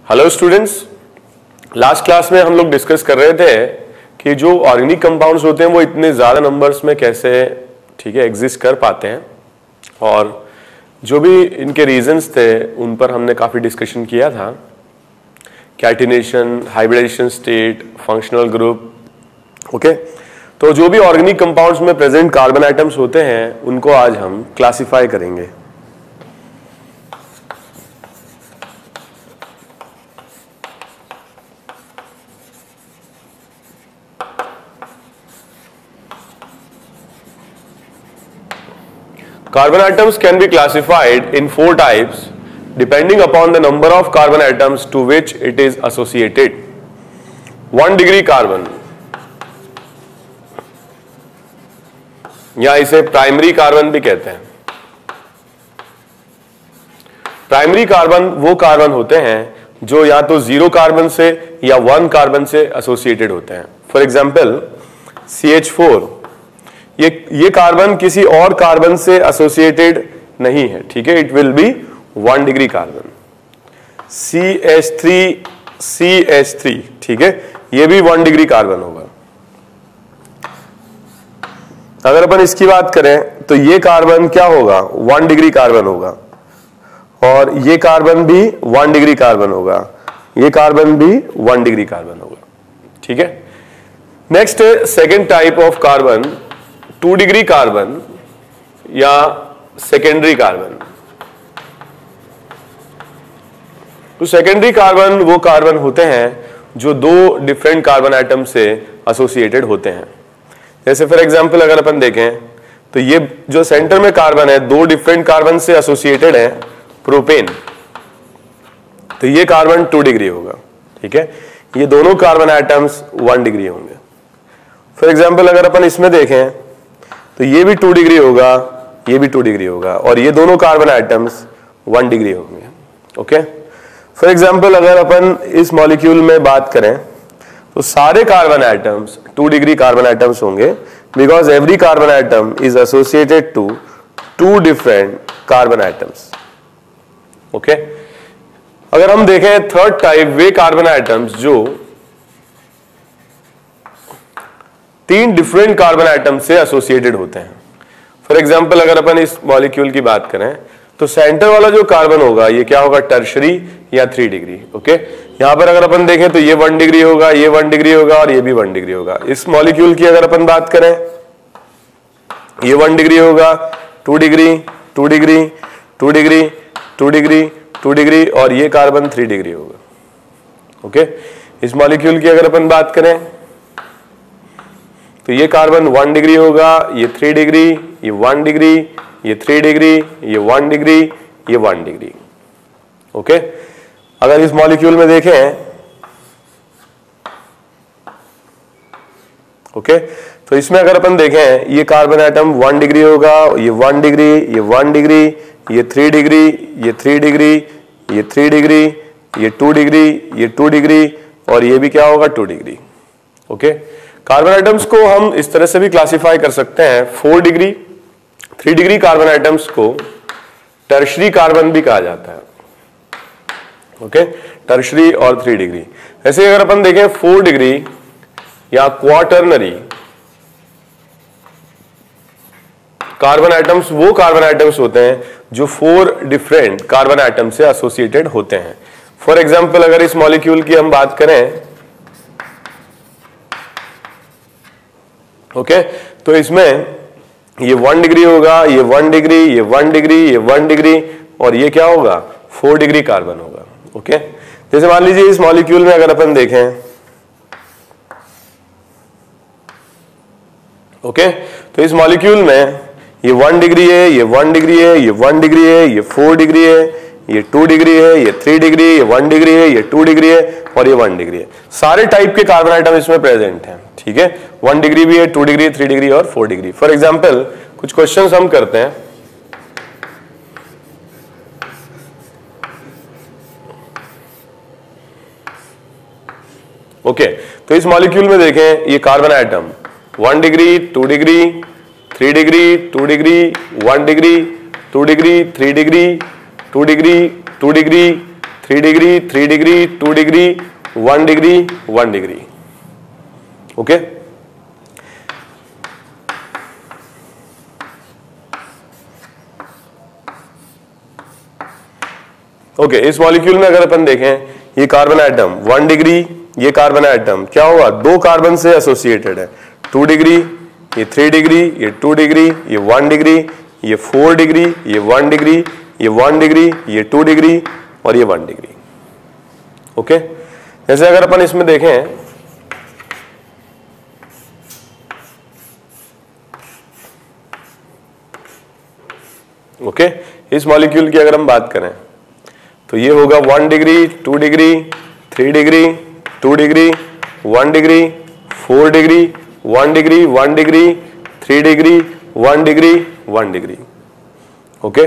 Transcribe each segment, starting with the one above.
Hello students, last class में हम लोग डिस्कस कर रहे थे कि जो ऑर्गेनिक कंपाउंड्स होते हैं वो इतने ज़्यादा नंबर्स में कैसे एग्जिस्ट कर पाते हैं, और जो भी इनके रीजंस थे उन पर हमने काफ़ी डिस्कशन किया था। Catenation, hybridization state, functional group. Okay, तो जो भी ऑर्गेनिक कंपाउंड्स में प्रेजेंट कार्बन आइटम्स होते हैं उनको आज हम क्लासिफाई करेंगे। Carbon atoms can be classified in 4 types depending upon the number of carbon atoms to which it is associated. 1 degree carbon, या इसे प्राइमरी कार्बन भी कहते हैं। प्राइमरी कार्बन वो कार्बन होते हैं जो या तो 0 कार्बन से या 1 कार्बन से एसोसिएटेड होते हैं। फॉर एग्जाम्पल CH4, ये कार्बन किसी और कार्बन से एसोसिएटेड नहीं है, ठीक है, it will be 1 degree carbon. CH3, ठीक है, ये भी 1 डिग्री कार्बन होगा। अगर अपन इसकी बात करें तो ये कार्बन क्या होगा, 1 डिग्री कार्बन होगा, और ये कार्बन भी 1 डिग्री कार्बन होगा, ये कार्बन भी 1 डिग्री कार्बन होगा, ठीक है। नेक्स्ट है second type of carbon, 2 degree carbon या सेकेंडरी कार्बन। तो सेकेंडरी कार्बन वो कार्बन होते हैं जो 2 डिफरेंट कार्बन आइटम से एसोसिएटेड होते हैं। जैसे फॉर एग्जांपल अगर अपन देखें तो ये जो सेंटर में कार्बन है 2 डिफरेंट कार्बन से एसोसिएटेड है, प्रोपेन, तो ये कार्बन 2 डिग्री होगा, ठीक है। ये दोनों कार्बन आइटम्स 1 डिग्री होंगे। फॉर एग्जांपल अगर अपन इसमें देखें तो ये भी 2 डिग्री होगा, ये भी 2 डिग्री होगा, और ये दोनों कार्बन आइटम्स 1 डिग्री होंगे। ओके, फॉर एग्जांपल अगर अपन इस मॉलिक्यूल में बात करें तो सारे carbon atoms 2 degree carbon atoms होंगे, because every carbon atom is associated to 2 different carbon atoms. Okay, अगर हम देखें थर्ड टाइप, वे कार्बन आइटम्स जो 3 डिफरेंट कार्बन आइटम से एसोसिएटेड होते हैं। फॉर एग्जांपल अगर अपन इस मॉलिक्यूल की बात करें तो सेंटर वाला जो कार्बन होगा ये क्या होगा, टर्शरी या 3 डिग्री। ओके, यहां पर अगर अपन देखें तो ये 1 डिग्री होगा, ये 1 डिग्री होगा, और ये भी 1 डिग्री होगा। इस मॉलिक्यूल की अगर अपन बात करें ये 1 डिग्री होगा, 2 degree, 2 degree, 2 degree, 2 degree, 2 degree, और ये कार्बन 3 डिग्री होगा। ओके, इस मॉलिक्यूल की अगर अपन बात करें तो ये कार्बन 1 डिग्री होगा, ये 3 डिग्री, ये 1 डिग्री, ये 3 डिग्री, ये 1 डिग्री, ये 1 डिग्री। ओके, अगर इस मॉलिक्यूल में देखें ओके, तो इसमें अगर अपन देखें ये कार्बन आइटम 1 डिग्री होगा, ये 1 डिग्री, ये 1 डिग्री, ये 3 डिग्री, ये 3 डिग्री, ये 3 डिग्री, ये 2 डिग्री, ये 2 डिग्री, और ये भी क्या होगा, 2 डिग्री। ओके, कार्बन आइटम्स को हम इस तरह से भी क्लासिफाई कर सकते हैं। 4 डिग्री, 3 डिग्री कार्बन आइटम्स को टर्शरी कार्बन भी कहा जाता है। ओके, टर्शरी और 3 डिग्री। ऐसे अगर अपन देखें 4 डिग्री या क्वाटर्नरी कार्बन आइटम्स वो कार्बन आइटम्स होते हैं जो 4 डिफरेंट कार्बन आइटम से एसोसिएटेड होते हैं। फॉर एग्जाम्पल अगर इस मॉलिक्यूल की हम बात करें ओके, तो इसमें ये 1 डिग्री होगा, ये 1 डिग्री, ये 1 डिग्री, ये 1 डिग्री, और ये क्या होगा, 4 डिग्री कार्बन होगा। ओके, जैसे मान लीजिए इस मॉलिक्यूल में अगर अपन देखें ओके, तो इस मॉलिक्यूल में ये 1 डिग्री है, ये 1 डिग्री है, ये 1 डिग्री है, ये 4 डिग्री है, ये 2 डिग्री है, ये 3 डिग्री, ये 1 डिग्री है, ये 2 डिग्री है, और ये 1 डिग्री है। सारे टाइप के कार्बन आइटम इसमें प्रेजेंट हैं, ठीक है। 1 डिग्री भी है, 2 डिग्री, 3 डिग्री और 4 डिग्री। फॉर एग्जाम्पल कुछ क्वेश्चंस हम करते हैं। ओके, तो इस मॉलिक्यूल में देखें ये carbon atom 1 degree, 2 degree, 3 degree, 2 degree, 1 degree, 2 degree, 3 degree, 2 degree, 2 degree, 3 degree, 3 degree, 2 degree, 1 degree, 1 degree. Okay, okay, इस मॉलिक्यूल में अगर अपन देखें, ये कार्बन एटम 1 डिग्री, ये कार्बन एटम क्या हुआ, 2 कार्बन से एसोसिएटेड है, 2 डिग्री, ये 3 डिग्री, ये 2 डिग्री, ये 1 डिग्री, ये 4 डिग्री, ये 1 डिग्री, ये 1 डिग्री, ये 2 डिग्री और ये 1 डिग्री। ओके, जैसे अगर अपन इसमें देखें, ओके, इस मॉलिक्यूल की अगर हम बात करें तो ये होगा 1 degree, 2 degree, 3 degree, 2 degree, 1 degree, 4 degree, 1 degree, 1 degree, 3 degree, 1 degree, 1 degree. Okay,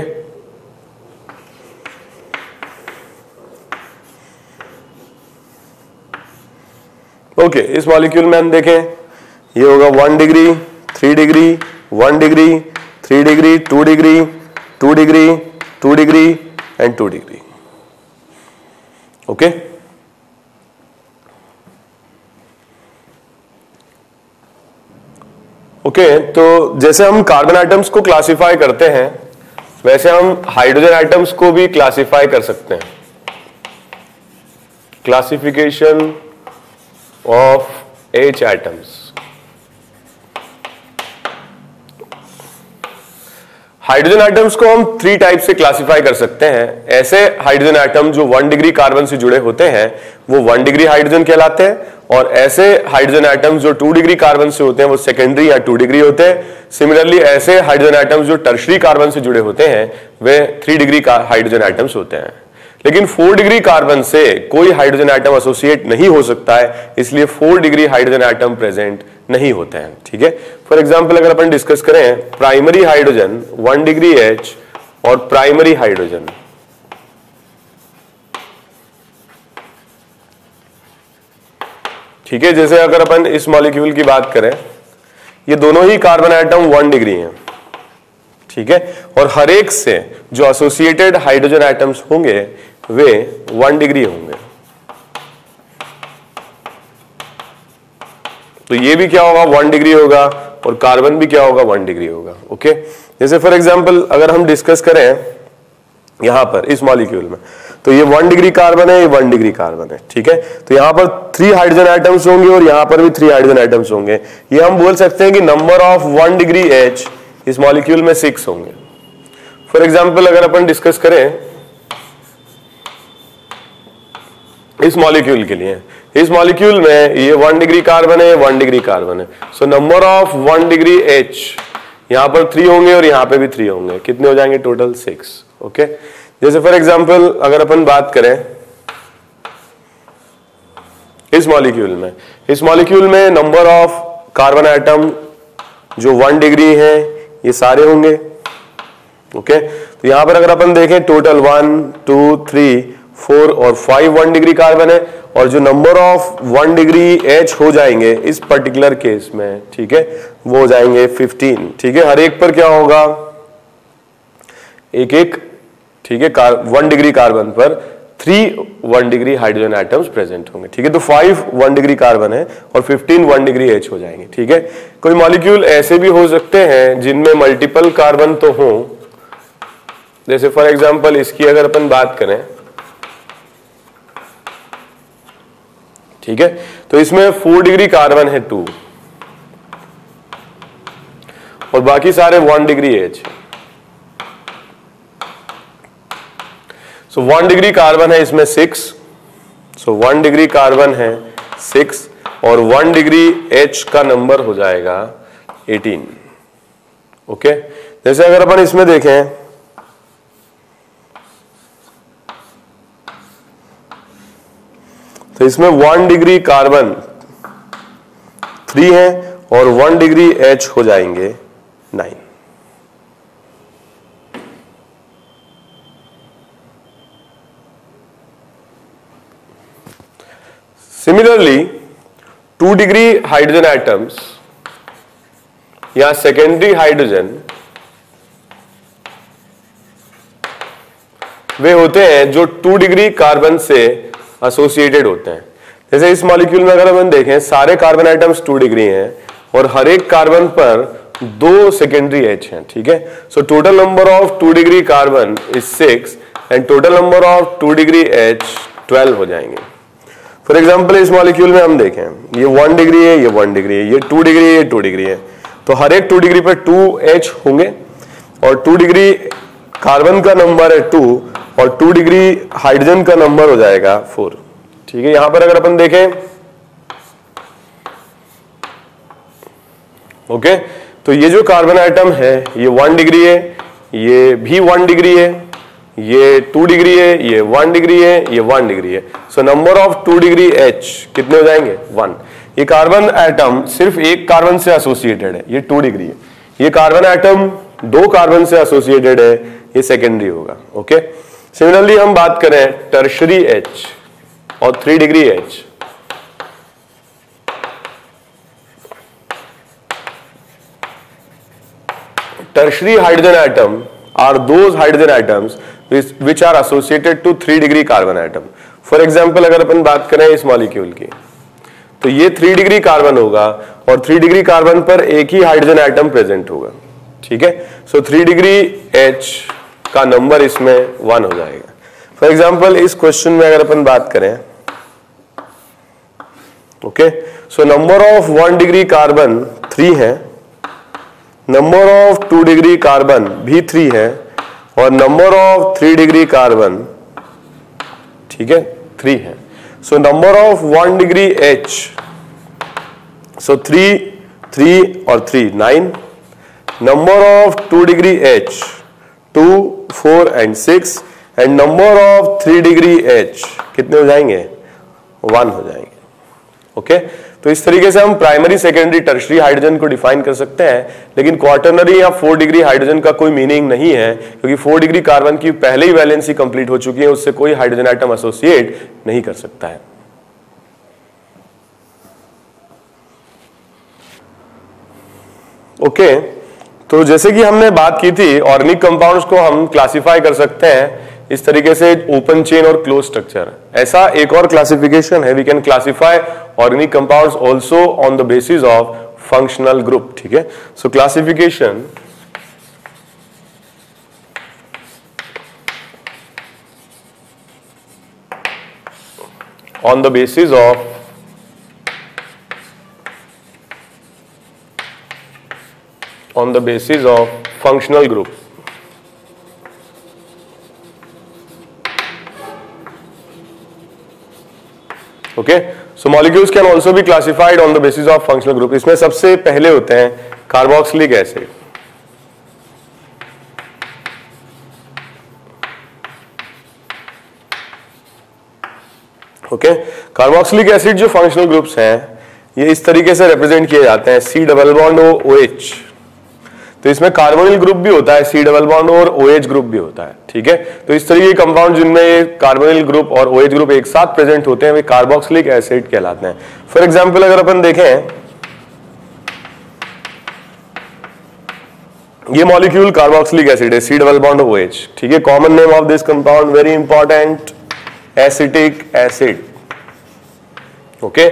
okay, इस मॉलिक्यूल में हम देखें, ये होगा 1 degree, 3 degree, 1 degree, 3 degree, 2 degree, 2 degree, 2 degree and 2 degree. Okay, okay, तो जैसे हम कार्बन आइटम्स को क्लासिफाई करते हैं वैसे हम हाइड्रोजन आइटम्स को भी क्लासिफाई कर सकते हैं। Classification of H atoms. Hydrogen items को हम 3 टाइप से क्लासिफाई कर सकते हैं। ऐसे हाइड्रोजन आइटम जो 1 डिग्री कार्बन से जुड़े होते हैं वो 1 डिग्री हाइड्रोजन कहलाते हैं, और ऐसे हाइड्रोजन आइटम्स जो 2 डिग्री कार्बन से होते हैं वो सेकेंडरी या 2 डिग्री होते हैं। सिमिलरली ऐसे हाइड्रोजन आइटम्स जो टर्शरी कार्बन से जुड़े होते हैं वे 3 डिग्री हाइड्रोजन आइटम्स होते हैं। लेकिन 4 डिग्री कार्बन से कोई हाइड्रोजन आइटम एसोसिएट नहीं हो सकता है, इसलिए 4 डिग्री हाइड्रोजन आइटम प्रेजेंट नहीं होते हैं। ठीक है, फॉर एग्जांपल अगर अपन डिस्कस करें प्राइमरी हाइड्रोजन 1 डिग्री H और प्राइमरी हाइड्रोजन, ठीक है, जैसे अगर अपन इस मॉलिक्यूल की बात करें, ये दोनों ही कार्बन आइटम 1 डिग्री हैं। ठीक है, और हर एक से जो एसोसिएटेड हाइड्रोजन आइटम्स होंगे वे 1 डिग्री होंगे। तो ये भी क्या होगा, 1 डिग्री होगा, और कार्बन भी क्या होगा, 1 डिग्री होगा। ओके, जैसे फॉर एग्जांपल अगर हम डिस्कस करें यहां पर इस मॉलिक्यूल में, तो ये 1 डिग्री कार्बन है, ये 1 डिग्री कार्बन है। ठीक है, तो यहां पर 3 हाइड्रोजन आइटम्स होंगे और यहां पर भी 3 हाइड्रोजन आइटम्स होंगे। ये हम बोल सकते हैं कि नंबर ऑफ 1 डिग्री H इस मॉलिक्यूल में 6 होंगे। फॉर एग्जांपल अगर अपन डिस्कस करें इस मॉलिक्यूल के लिए, इस मॉलिक्यूल में ये 1 डिग्री कार्बन है, 1 डिग्री कार्बन है, so number of 1 degree H यहां पर 3 होंगे और यहां पे भी 3 होंगे। कितने हो जाएंगे टोटल? 6। ओके, जैसे फॉर एग्जांपल अगर अपन बात करें इस मॉलिक्यूल में नंबर ऑफ कार्बन आइटम जो 1 डिग्री है ये सारे होंगे। ओके, तो यहां पर अगर अपन देखें टोटल 1 2 3 4 और 5 1 डिग्री कार्बन है, और जो नंबर ऑफ 1 डिग्री H हो जाएंगे इस पर्टिकुलर केस में, ठीक है, वो हो जाएंगे 15। ठीक है, हर एक पर क्या होगा, एक एक, ठीक है, 1 डिग्री कार्बन पर 3 1 डिग्री हाइड्रोजन आइटम्स प्रेजेंट होंगे। ठीक है, तो 5 1 डिग्री कार्बन है और 15 1 डिग्री H हो जाएंगे। ठीक है, कोई मॉलिक्यूल ऐसे भी हो सकते हैं जिनमें मल्टीपल कार्बन तो हो, जैसे फॉर एग्जांपल इसकी अगर अपन बात करें, ठीक है, तो इसमें 4 डिग्री कार्बन है 2 और बाकी सारे 1 डिग्री H। सो 1 डिग्री कार्बन है इसमें 6, सो 1 डिग्री कार्बन है 6 और 1 डिग्री H का नंबर हो जाएगा 18। ओके, जैसे अगर अपन इसमें देखें तो इसमें 1 डिग्री कार्बन 3 है और 1 डिग्री H हो जाएंगे 9। सिमिलरली 2 डिग्री हाइड्रोजन एटम्स या सेकेंडरी हाइड्रोजन वे होते हैं जो 2 डिग्री कार्बन से एसोसिएटेड होते हैं। जैसे इस मॉलिक्यूल में अगर हम देखें सारे कार्बन आइटम्स 2 डिग्री हैं और हर एक कार्बन पर 2 सेकेंडरी H हैं, ठीक है। So total number of 2 degree carbon is 6 and total number of 2 degree H 12 हो जाएंगे। फॉर एग्जाम्पल इस मॉलिक्यूल में हम देखें ये 1 डिग्री है, ये 1 डिग्री है, ये 2 डिग्री है, ये 2 डिग्री है, तो हर एक 2 डिग्री पर 2H होंगे और 2 डिग्री कार्बन का नंबर है 2 और 2 डिग्री हाइड्रोजन का नंबर हो जाएगा 4, ठीक है। यहां पर अगर अपन देखें ओके, तो ये जो कार्बन आइटम है ये 1 डिग्री है, ये भी 1 डिग्री है, ये 2 डिग्री है, ये 1 डिग्री है, ये 1 डिग्री है। So number of 2 degree H कितने हो जाएंगे 1। ये कार्बन एटम सिर्फ एक कार्बन से एसोसिएटेड है, ये 2 डिग्री है। ये कार्बन एटम 2 कार्बन से एसोसिएटेड है, ये सेकेंडरी होगा। ओके, सिमिलरली हम बात करें टर्शरी H और 3 degree H। Tertiary hydrogen atom are those hydrogen atoms which are associated to 3 degree carbon atom. For example अगर अपन बात करें इस मॉलिक्यूल की, तो ये 3 डिग्री कार्बन होगा और 3 डिग्री कार्बन पर एक ही हाइड्रोजन एटम प्रेजेंट होगा, ठीक है। सो 3 डिग्री H का नंबर इसमें 1 हो जाएगा। फॉर एग्जाम्पल इस क्वेश्चन में अगर अपन बात करें okay, so number of 1 degree carbon 3 है, नंबर ऑफ 2 डिग्री कार्बन भी 3 है और नंबर ऑफ 3 डिग्री कार्बन, ठीक है, 3 है। So number of 1 degree H, सो 3 3 और 3 9। Number of 2 degree H 2 4 and 6 and number of 3 degree H कितने हो जाएंगे 1 हो जाएंगे। ओके, तो इस तरीके से हम प्राइमरी सेकेंडरी टर्शरी हाइड्रोजन को डिफाइन कर सकते हैं, लेकिन क्वार्टरनरी या 4 डिग्री हाइड्रोजन का कोई मीनिंग नहीं है, क्योंकि 4 डिग्री कार्बन की पहले ही वैलेंसी कंप्लीट हो चुकी है, उससे कोई हाइड्रोजन आइटम एसोसिएट नहीं कर सकता है। ओके, तो जैसे कि हमने बात की थी ऑर्गेनिक कंपाउंड्स को हम क्लासिफाई कर सकते हैं इस तरीके से, ओपन चेन और क्लोज स्ट्रक्चर। ऐसा एक और क्लासिफिकेशन है, we can classify organic compounds also on the basis of functional group, ठीक है। So classification on the basis of functional group। Okay, so molecules can also be classified on the basis of functional group. इसमें सबसे पहले होते हैं carboxylic acid. Okay, carboxylic acid जो functional groups हैं ये इस तरीके से रिप्रेजेंट किए जाते हैं, C double bond O OH। तो इसमें कार्बोनिल ग्रुप भी होता है, C डबल बॉन्ड और OH ग्रुप भी होता है, ठीक है। तो इस तरीके के कंपाउंड जिनमें कार्बोनिल ग्रुप और OH ग्रुप एक साथ प्रेजेंट होते हैं वे कार्बोक्सिलिक एसिड कहलाते हैं। फॉर एग्जांपल अगर अपन देखें ये मॉलिक्यूल कार्बोक्सिलिक एसिड है, C डबल बॉन्ड OH, ठीक है। Common name of this compound very important, acetic acid. Okay,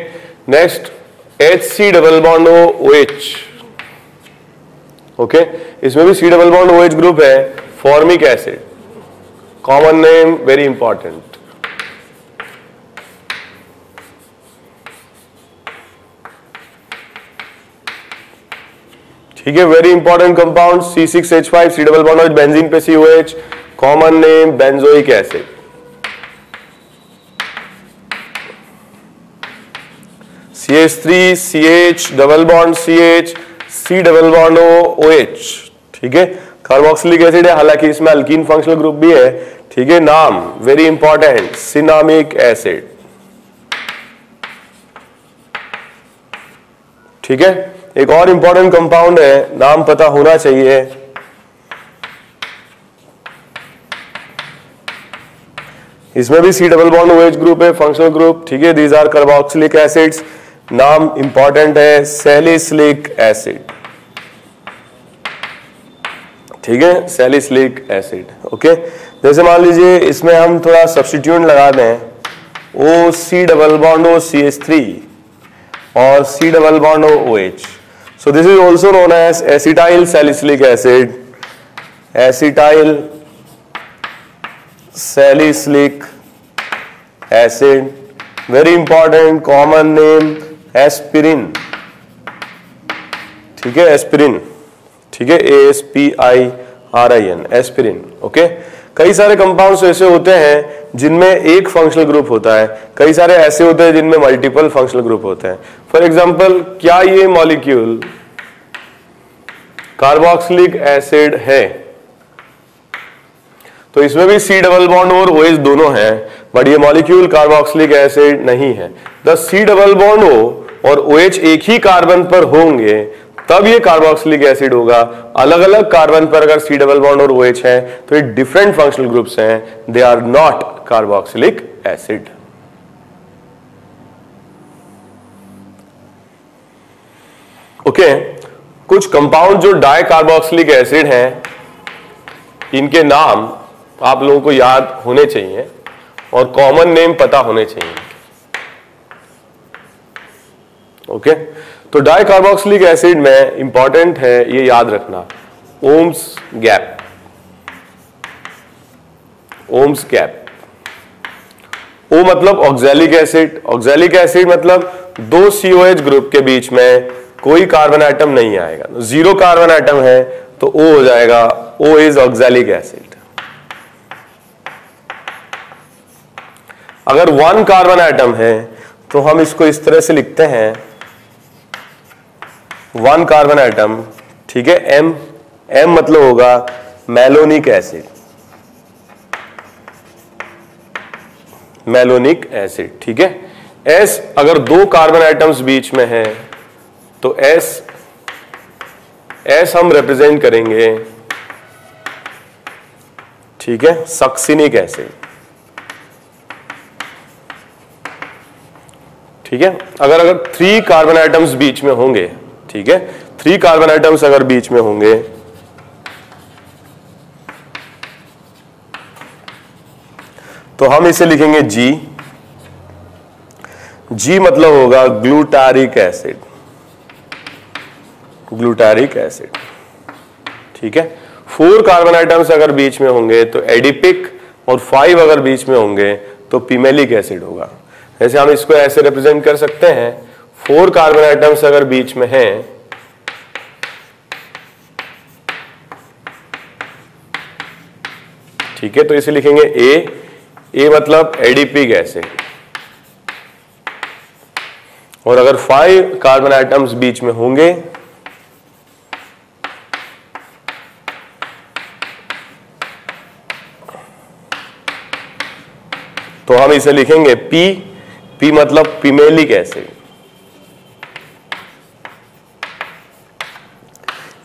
next HC double bond OH। Okay, इसमें भी C double bond OH group है, formic acid, common name very important. ठीक है, very important compound C6H5, C double bond OH, benzene पे COH, common name benzoic acid. CH3 CH double bond CH, C double bond OH, ठीक है। Carboxylic acid है, हालांकि इसमें alkyne functional group भी है, ठीक है। नाम वेरी इंपॉर्टेंट, सिनामिक एसिड, ठीक है। एक और इंपॉर्टेंट कंपाउंड है, नाम पता होना चाहिए, इसमें भी C double bond OH group है, फंक्शनल ग्रुप, ठीक है। दीज आर कार्बोक्सिलिक एसिड्स, नाम इंपॉर्टेंट है सैलिसिलिक एसिड, ठीक है, सैलिसिलिक एसिड। ओके, जैसे मान लीजिए इसमें हम थोड़ा सब्स्टिट्यूट लगा दें, ओ सी डबल बॉन्ड ओ CH3 और C double bond O OH. So this is also known as acetyl salicylic acid, acetyl salicylic acid. Very important common name aspirin. ठीक है, एस्पिरिन. ठीक है, ASPIRIN, एस्पिरिन. ओके, कई सारे compounds ऐसे होते हैं जिनमें एक फंक्शनल ग्रुप होता है, कई सारे ऐसे होते हैं जिनमें मल्टीपल फंक्शनल ग्रुप होते हैं. फॉर एग्जांपल, क्या ये मॉलिक्यूल कार्बोक्सिलिक एसिड है? तो इसमें भी C डबल बॉन्ड और OH दोनों हैं, बट ये मॉलिक्यूल कार्बोक्सिलिक एसिड नहीं है. The C double bond O और OH एक ही कार्बन पर होंगे तब ये कार्बोक्सिलिक एसिड होगा. अलग अलग कार्बन पर अगर C डबल बॉन्ड और OH है तो ये डिफरेंट फंक्शनल ग्रुप्स हैं, they are not carboxylic acid. Okay, कुछ कंपाउंड जो डाई कार्बोक्सिलिक एसिड हैं, इनके नाम आप लोगों को याद होने चाहिए और कॉमन नेम पता होने चाहिए. ओके, तो डाई कार्बोक्सिलिक एसिड में इंपॉर्टेंट है ये याद रखना, OMS gap. OMS gap. O मतलब ऑक्सैलिक एसिड, ऑक्सैलिक एसिड मतलब दो COH ग्रुप के बीच में कोई कार्बन एटम नहीं आएगा. जीरो कार्बन एटम है तो O हो जाएगा, O इज ऑक्सैलिक एसिड. अगर वन कार्बन एटम है तो हम इसको इस तरह से लिखते हैं, वन कार्बन एटम. ठीक है, M मतलब होगा मेलोनिक एसिड. Malonic acid. ठीक है, S अगर दो कार्बन एटम्स बीच में है तो S हम रिप्रेजेंट करेंगे, ठीक है, सक्सिनिक एसिड. ठीक है, अगर 3 कार्बन एटम्स बीच में होंगे, ठीक है, 3 कार्बन एटम्स अगर बीच में होंगे तो हम इसे लिखेंगे G मतलब होगा ग्लूटारिक एसिड. Glutaric acid. ठीक है, 4 कार्बन एटम्स अगर बीच में होंगे तो एडिपिक और 5 अगर बीच में होंगे तो पिमेलिक एसिड होगा. जैसे हम इसको ऐसे रिप्रेजेंट कर सकते हैं, 4 कार्बन एटम्स अगर बीच में हैं ठीक है, तो इसे लिखेंगे A मतलब एडिपिक एसिड. और अगर 5 कार्बन एटम्स बीच में होंगे तो हम इसे लिखेंगे P मतलब पिमेलिक एसिड.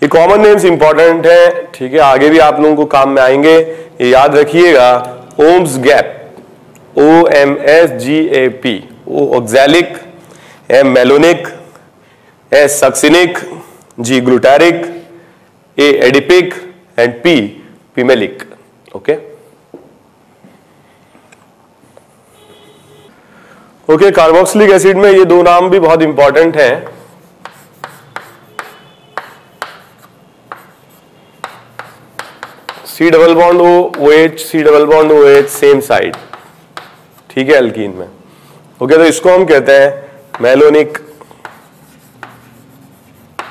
ये कॉमन नेम्स इंपॉर्टेंट है. ठीक है, आगे भी आप लोगों को काम में आएंगे, ये याद रखिएगा. OMS gap, OMSGAP. O oxalic, M malonic, S succinic, G glutaric, A adipic and P pimelic. Okay okay, carboxylic acid में ये दो नाम भी बहुत इंपॉर्टेंट हैं. C double bond O OH, C double bond OH same side. ठीक है, alkene में. ओके, तो इसको हम कहते हैं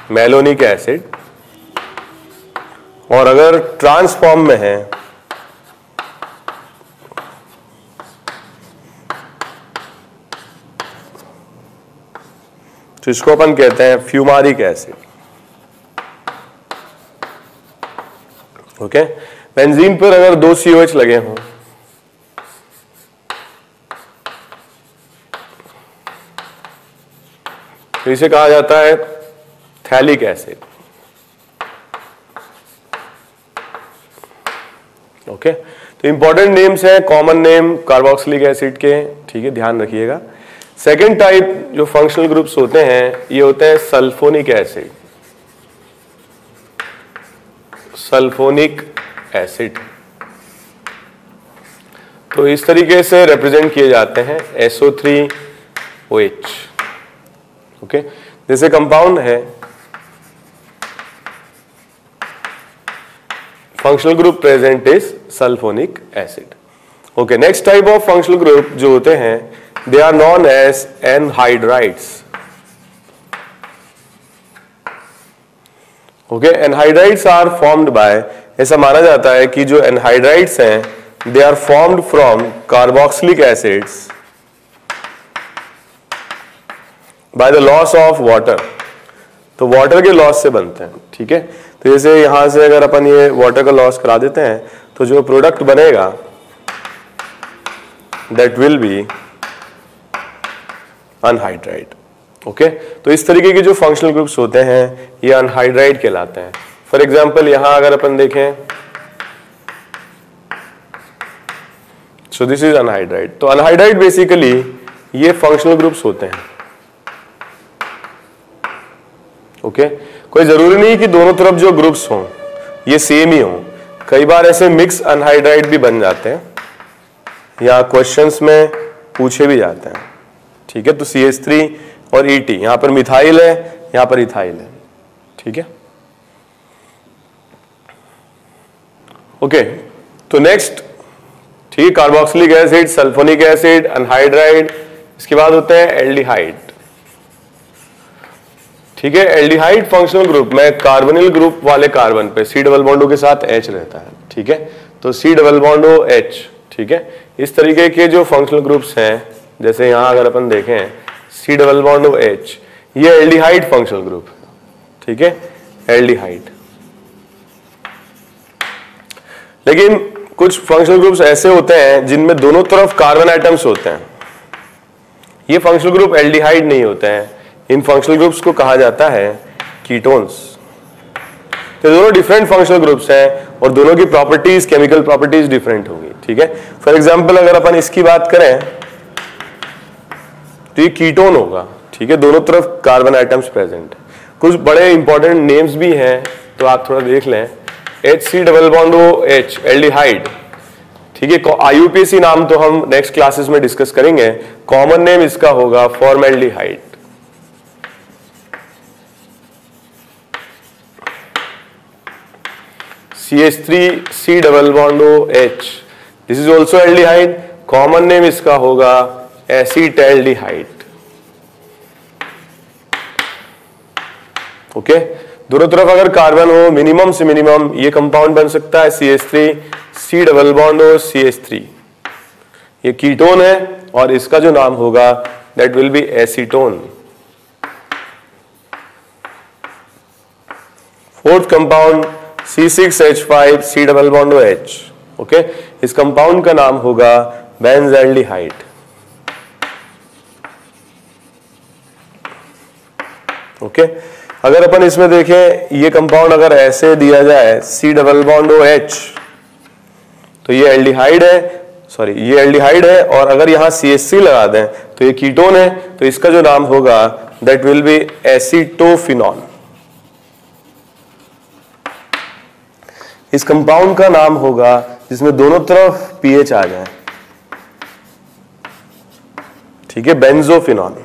मेलोनिक एसिड. और अगर ट्रांसफॉर्म में है तो इसको अपन कहते हैं फ्यूमारिक एसिड. ओके, बेंजीन पर अगर 2 COH लगे हों तो इसे कहा जाता है थैलिक एसिड. ओके, तो इंपॉर्टेंट नेम्स हैं, कॉमन नेम कार्बोक्सिलिक एसिड के. ठीक है, ध्यान रखिएगा. सेकेंड टाइप जो फंक्शनल ग्रुप्स होते हैं ये होते हैं सल्फोनिक एसिड. Sulphonic acid. तो इस तरीके से रिप्रेजेंट किए जाते हैं SO3OH। ओके, जैसे कंपाउंड है functional group present is sulphonic acid. Okay, next type of functional group जो होते हैं they are known as anhydrides. Okay, anhydrides are formed by, ऐसा माना जाता है कि जो एनहाइड्राइड्स हैं they are formed from carboxylic acids by the loss of water. तो वाटर के लॉस से बनते हैं। ठीक है, तो जैसे यहां से अगर अपन ये वाटर का लॉस करा देते हैं तो जो प्रोडक्ट बनेगा that will be anhydride. Okay, तो इस तरीके के जो फंक्शनल ग्रुप्स होते हैं ये अनहाइड्राइड कहलाते हैं। फॉर एग्जांपल यहां अगर अपन देखें, सो दिस इज अनहाइड्राइड। तो अनहाइड्राइड बेसिकली ये फंक्शनल ग्रुप्स होते हैं। ओके, कोई जरूरी नहीं कि दोनों तरफ जो ग्रुप्स हों ये सेम ही हों, कई बार ऐसे मिक्स अनहाइड्राइड भी बन जाते हैं या क्वेश्चंस में पूछे भी जाते हैं। ठीक है, तो CH3 और ET, यहां पर मिथाइल है, यहां पर इथाइल है। ठीक है, ओके, तो नेक्स्ट, ठीक है, carboxylic acid, sulphonic acid, anhydride, इसके बाद होते हैं एल्डिहाइड। ठीक है, एल्डिहाइड फंक्शनल ग्रुप में कार्बोनिल ग्रुप वाले कार्बन पे C डबल बॉन्ड O के साथ H रहता है। ठीक है, तो C double bond O H। ठीक है, इस तरीके के जो फंक्शनल ग्रुप्स हैं, जैसे यहां अगर अपन देखें C double bond O H, ये एल्डिहाइड फंक्शनल ग्रुप है। ठीक है, एल्डिहाइड। लेकिन कुछ फंक्शनल ग्रुप्स ऐसे होते हैं जिनमें दोनों तरफ कार्बन एटम्स होते हैं, ये फंक्शनल ग्रुप एल्डिहाइड नहीं होते हैं। इन फंक्शनल ग्रुप्स को कहा जाता है कीटोन्स। तो दोनों डिफरेंट फंक्शनल ग्रुप्स हैं और दोनों की प्रॉपर्टीज, केमिकल प्रॉपर्टीज डिफरेंट होंगी। ठीक है, फॉर एग्जांपल अगर अपन इसकी बात करें तो ये कीटोन होगा। ठीक है, दोनों तरफ कार्बन एटम्स प्रेजेंट। कुछ बड़े इंपॉर्टेंट नेम्स भी हैं, तो आप थोड़ा देख लें। HC double bond OH aldehyde. ठीक है, IUPAC नाम तो हम नेक्स्ट क्लासेस में डिस्कस करेंगे। कॉमन नेम इसका होगा formaldehyde. CH3C double bond OH, this is also aldehyde. Common name इसका होगा एसीटैल्डिहाइड। ओके, दोनों तरफ अगर कार्बन हो मिनिमम से मिनिमम ये कंपाउंड बन सकता है CH3C double bond O CH3। ये कीटोन है और इसका जो नाम होगा that will be acetone. Fourth compound C6H5C double bond OH। Okay, इस कंपाउंड का नाम होगा बेंजल्डिहाइड। ओके, अगर अपन इसमें देखें ये कंपाउंड अगर ऐसे दिया जाए C डबल बॉन्ड OH, तो ये एल्डिहाइड है, सॉरी ये एल्डिहाइड है, और अगर यहां CH3 लगा दें तो ये कीटोन है, तो इसका जो नाम होगा दैट विल बी एसीटोफिनॉल। इस कंपाउंड का नाम होगा जिसमें दोनों तरफ pH आ जाए, ठीक है, बेंजोफिनॉल।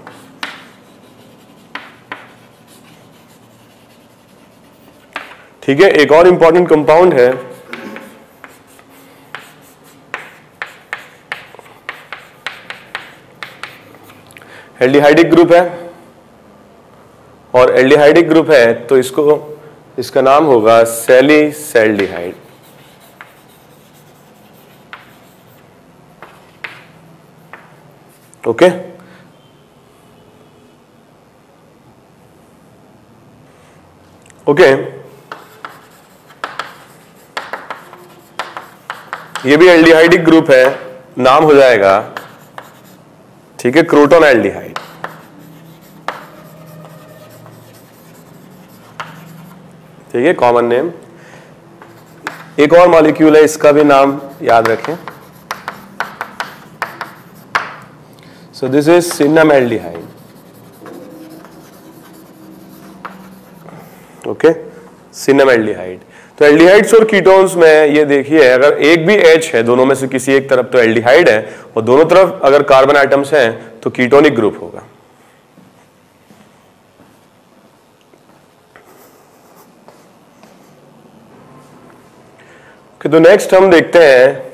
ठीक है, एक और इंपॉर्टेंट कंपाउंड है एल्डिहाइडिक ग्रुप है, और एल्डिहाइडिक ग्रुप है तो इसका नाम होगा सैलिसैल्डिहाइड। ओके, ओके, ये भी एल्डिहाइडिक ग्रुप है, नाम हो जाएगा, ठीक है, क्रोटोन एल्डिहाइड। ठीक है, कॉमन नेम। एक और मॉलिक्यूल है, इसका भी नाम याद रखें। So this is cinnamaldehyde. Okay, cinnamaldehyde. तो एल्डिहाइड्स और कीटोन्स में ये देखिए, अगर एक भी H है दोनों में से किसी एक तरफ तो एल्डिहाइड है, और दोनों तरफ अगर कार्बन आइटम्स हैं तो कीटोनिक ग्रुप होगा। तो नेक्स्ट हम देखते हैं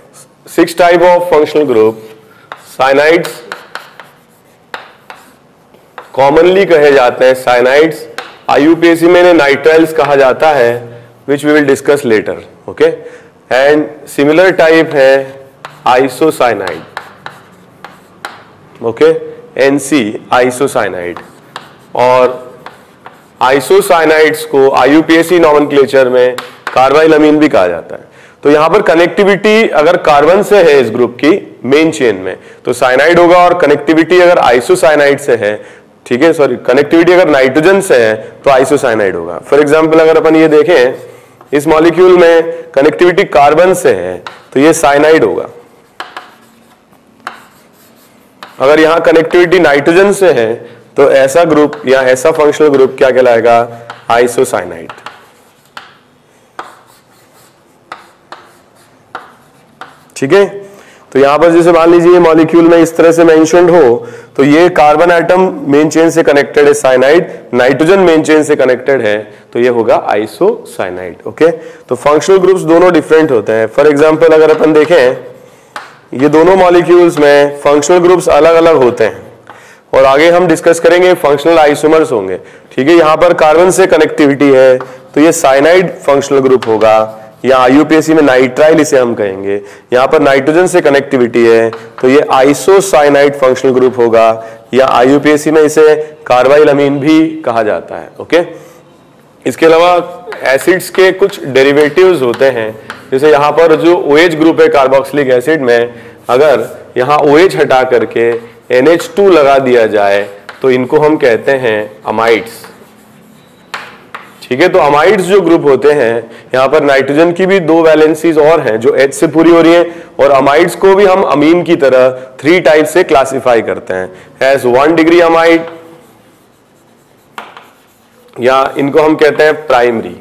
6 type of functional group. Cyanides commonly कहे जाते हैं साइनाइड्स, IUPAC में इन्हें नाइट्राइल्स कहा जाता है, which we will discuss later. Okay, and similar type है आइसोसाइनाइड। Okay, NC isocyanide. और आइसोसाइनाइड्स को IUPAC नॉमेनक्लेचर में कार्बाइलअमीन भी कहा जाता है। तो यहां पर कनेक्टिविटी अगर कार्बन से है इस ग्रुप की मेन चेन में तो साइनाइड होगा, और कनेक्टिविटी अगर आइसोसाइनाइड से है, ठीक है, सॉरी, कनेक्टिविटी अगर नाइट्रोजन से है तो आइसोसाइनाइड होगा। फॉर एग्जांपल अगर अपन ये देखें, इस मॉलिक्यूल में कनेक्टिविटी कार्बन से है तो ये साइनाइड होगा। अगर यहां कनेक्टिविटी नाइट्रोजन से है तो ऐसा ग्रुप या ऐसा फंक्शनल ग्रुप क्या कहलाएगा? आइसोसाइनाइड। ठीक है, तो यहां पर जैसे मान लीजिए मॉलिक्यूल में इस तरह से मेंशन्ड हो तो ये कार्बन एटम मेन चेन से कनेक्टेड है साइनाइड, नाइट्रोजन मेन चेन से कनेक्टेड है तो ये होगा आइसोसाइनाइड। ओके, तो फंक्शनल ग्रुप्स दोनों डिफरेंट होते हैं। फॉर एग्जांपल अगर अपन देखें, ये दोनों मॉलिक्यूल्स में फंक्शनल ग्रुप्स अलग अलग होते हैं, और आगे हम डिस्कस करेंगे फंक्शनल आइसोमर्स होंगे। ठीक है, यहां पर कार्बन से कनेक्टिविटी है तो ये साइनाइड फंक्शनल ग्रुप होगा, या IUPAC में नाइट्राइल इसे हम कहेंगे। यहां पर नाइट्रोजन से कनेक्टिविटी है तो ये आइसोसाइनाइड फंक्शनल ग्रुप होगा, या IUPAC में इसे कार्बाइलअमीन भी कहा जाता है। ओके, इसके अलावा एसिड्स के कुछ डेरिवेटिव्स होते हैं, जैसे यहां पर जो OH ग्रुप है कार्बोक्सिलिक एसिड में, अगर यहां OH हटा करके NH2 लगा दिया जाए तो इनको हम कहते हैं अमाइड्स। ठीक है, तो अमाइड्स जो ग्रुप होते हैं, यहां पर नाइट्रोजन की भी 2 वैलेंसीज और हैं जो H से पूरी हो रही है, और अमाइड्स को भी हम अमीन की तरह 3 टाइप से क्लासिफाई करते हैं, एज 1 डिग्री अमाइड, या इनको हम कहते हैं प्राइमरी।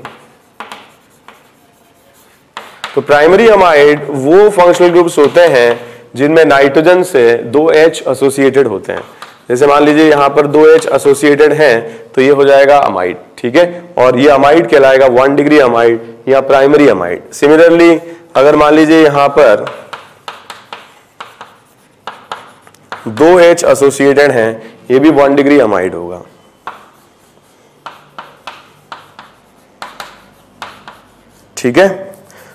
तो प्राइमरी अमाइड वो फंक्शनल ग्रुप्स होते हैं जिनमें नाइट्रोजन से 2H एसोसिएटेड होते हैं। जैसे मान लीजिए यहां पर 2H एसोसिएटेड हैं तो ये हो जाएगा अमाइड। ठीक है, और ये अमाइड कहलाएगा 1 डिग्री अमाइड या प्राइमरी अमाइड। सिमिलरली अगर मान लीजिए यहां पर 2H एसोसिएटेड हैं, ये भी 1 डिग्री अमाइड होगा। ठीक है,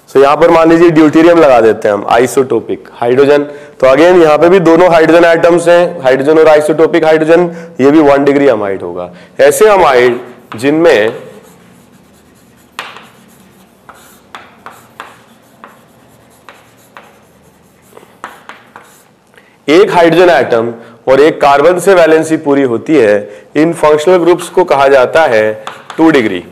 तो यहां पर मान लीजिए ड्यूटेरियम लगा देते हैं हम, आइसोटोपिक हाइड्रोजन, तो अगेन यहां पे भी दोनों हाइड्रोजन एटम्स हैं, हाइड्रोजन और आइसोटोपिक हाइड्रोजन, ये भी 1 डिग्री अमाइड होगा। ऐसे अमाइड जिनमें एक हाइड्रोजन एटम और एक कार्बन से वैलेंसी पूरी होती है, इन फंक्शनल ग्रुप्स को कहा जाता है 2 डिग्री।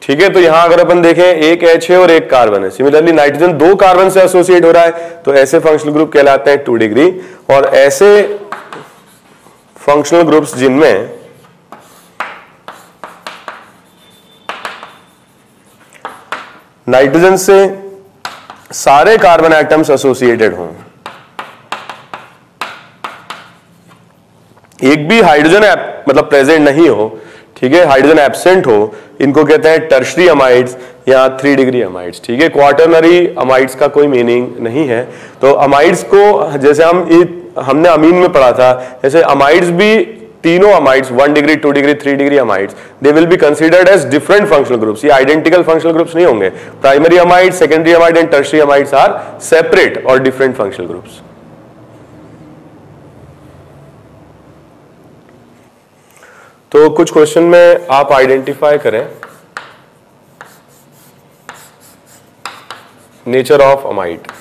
ठीक है, तो यहां अगर अपन देखें एक H है और एक कार्बन है, सिमिलरली नाइट्रोजन 2 कार्बन से एसोसिएट हो रहा है तो ऐसे फंक्शनल ग्रुप कहलाते हैं 2 डिग्री। और ऐसे फंक्शनल ग्रुप्स जिनमें नाइट्रोजन से सारे कार्बन एटम्स एसोसिएटेड हों, एक भी हाइड्रोजन मतलब प्रेजेंट नहीं हो, ठीक है, हाइड्रोजन एब्सेंट हो, इनको कहते हैं टर्शरी अमाइड्स या 3 डिग्री अमाइड्स। ठीक है, क्वाटरनरी अमाइड्स का कोई मीनिंग नहीं है। तो अमाइड्स को जैसे हमने अमीन में पढ़ा था, जैसे अमाइड्स भी तीनों amides 1 degree 2 degree 3 degree amides, they will be considered as different functional groups. ये आइडेंटिकल फंक्शनल ग्रुप्स नहीं होंगे। Primary amide, secondary amide and tertiary amides are separate और डिफरेंट फंक्शनल ग्रुप्स। तो कुछ क्वेश्चन में आप आइडेंटिफाई करें नेचर ऑफ अमाइड।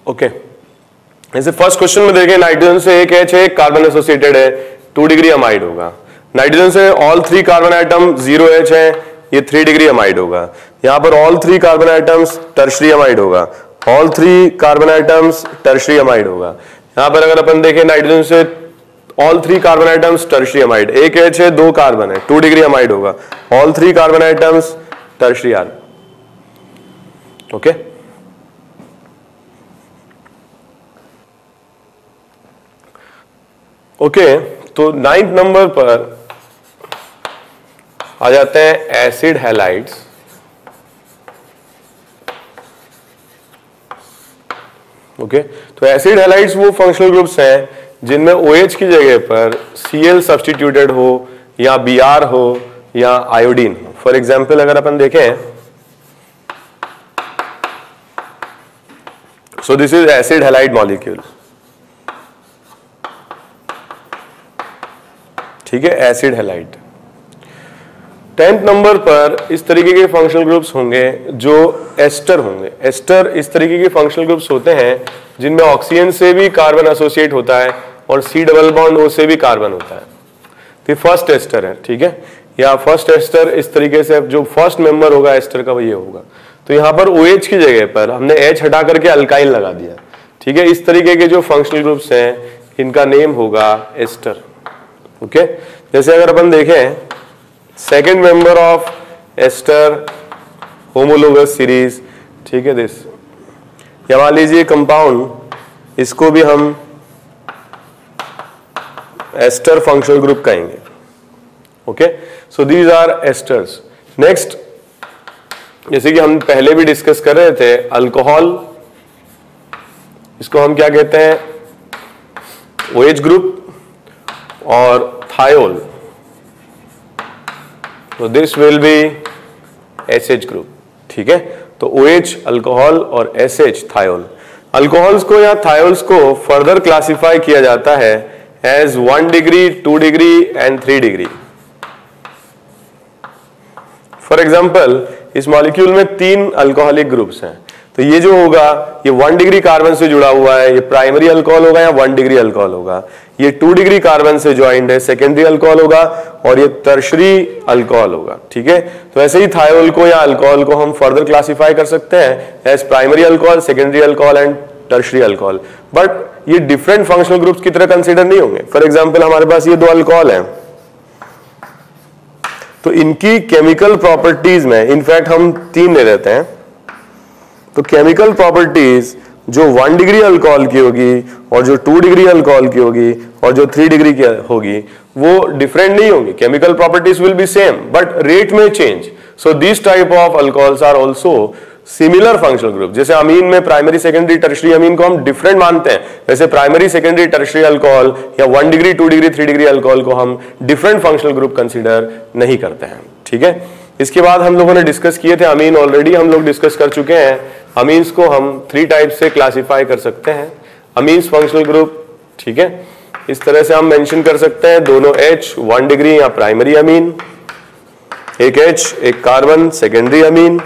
ओके जैसे फर्स्ट क्वेश्चन में देखें, नाइट्रोजन से एक H है, एक कार्बन एसोसिएटेड है, 2 डिग्री अमाइड होगा। नाइट्रोजन से ऑल 3 कार्बन आइटम 0H है, ये 3 डिग्री अमाइड होगा। यहां पर all 3 carbon atoms tertiary amide होगा, all 3 carbon atoms tertiary amide होगा। यहां पर अगर अपन देखें नाइट्रोजन से all 3 carbon atoms tertiary amide, एक H है, 2 कार्बन है, 2 डिग्री अमाइड होगा, ऑल 3 कार्बन आइटम्स टर्शरी आर। ओके ओके तो 9th नंबर पर आ जाते हैं एसिड हैलाइड्स। ओके तो एसिड हैलाइड्स वो फंक्शनल ग्रुप्स हैं जिनमें OH की जगह पर Cl सब्स्टिट्यूटेड हो या Br हो या आयोडीन हो। फॉर एग्जाम्पल अगर अपन देखें, सो this is acid halide molecule, ठीक है, एसिड हैलाइड। 10th नंबर पर इस तरीके के फंक्शनल ग्रुप्स होंगे जो एस्टर होंगे। एस्टर इस तरीके के फंक्शनल ग्रुप्स होते हैं जिनमें ऑक्सीजन से भी कार्बन एसोसिएट होता है और C डबल बॉन्ड O से भी कार्बन होता है। तो फर्स्ट एस्टर है, ठीक है, या फर्स्ट एस्टर इस तरीके से जो फर्स्ट मेंबर होगा एस्टर का वो ये होगा। तो यहाँ पर OH की जगह पर हमने H हटा करके अल्काइल लगा दिया, ठीक है। इस तरीके के जो फंक्शनल ग्रुप्स हैं इनका नेम होगा एस्टर। ओके जैसे अगर अपन देखें second member of ester homologous series, ठीक है, दिस, या मान लीजिए कंपाउंड, इसको भी हम एस्टर फंक्शनल ग्रुप कहेंगे। Okay so these are esters. Next, जैसे कि हम पहले भी डिस्कस कर रहे थे, अल्कोहल, इसको हम क्या कहते हैं, OH ग्रुप, और थायोल, तो this will be SH group, ठीक है। तो OH अल्कोहल और SH थायोल। अल्कोहल्स को या थायोल्स को फर्दर क्लासिफाई किया जाता है as 1 degree, 2 degree and 3 degree. For example इस मॉलिक्यूल में 3 अल्कोहलिक ग्रुप्स हैं, तो ये जो होगा ये 1 डिग्री कार्बन से जुड़ा हुआ है, ये प्राइमरी अल्कोहल होगा या 1 डिग्री अल्कोहल होगा। ये 2 डिग्री कार्बन से ज्वाइंट है, सेकेंडरी अल्कोहल होगा, और ये टर्शरी अल्कोहल होगा, ठीक है। तो ऐसे ही थायोल को या अल्कोहल को हम फर्दर क्लासिफाई कर सकते हैं as primary alcohol, secondary alcohol and tertiary alcohol, but ये डिफरेंट फंक्शनल ग्रुप्स की तरह कंसिडर नहीं होंगे। फॉर एग्जाम्पल हमारे पास ये 2 अल्कोहल है, तो इनकी केमिकल प्रॉपर्टीज में इनफैक्ट हम 3 ले लेते हैं, तो केमिकल प्रॉपर्टीज जो 1 डिग्री अल्कोहल की होगी और जो 2 डिग्री अल्कोहल की होगी और जो 3 डिग्री की होगी वो डिफरेंट नहीं होंगी। Chemical properties will be same but rate में change. So this type of alcohols are also similar functional group. जैसे अमीन में प्राइमरी, सेकेंडरी, टर्शरी अमीन को हम डिफरेंट मानते हैं, वैसे प्राइमरी, सेकेंडरी, टर्शरी अल्कोहल या 1 डिग्री, 2 डिग्री, 3 डिग्री अल्कोहल को हम डिफरेंट फंक्शनल ग्रुप कंसिडर नहीं करते हैं, ठीक है। इसके बाद हम लोगों ने डिस्कस किए थे अमीन, ऑलरेडी हम लोग डिस्कस कर चुके हैं। अमीन्स को हम 3 टाइप से क्लासिफाई कर सकते हैं, अमीन्स फंक्शनल ग्रुप, ठीक है। इस तरह से हम मेंशन कर सकते हैं दोनों H 1 डिग्री या प्राइमरी अमीन, एक H एक कार्बन सेकेंडरी अमीन,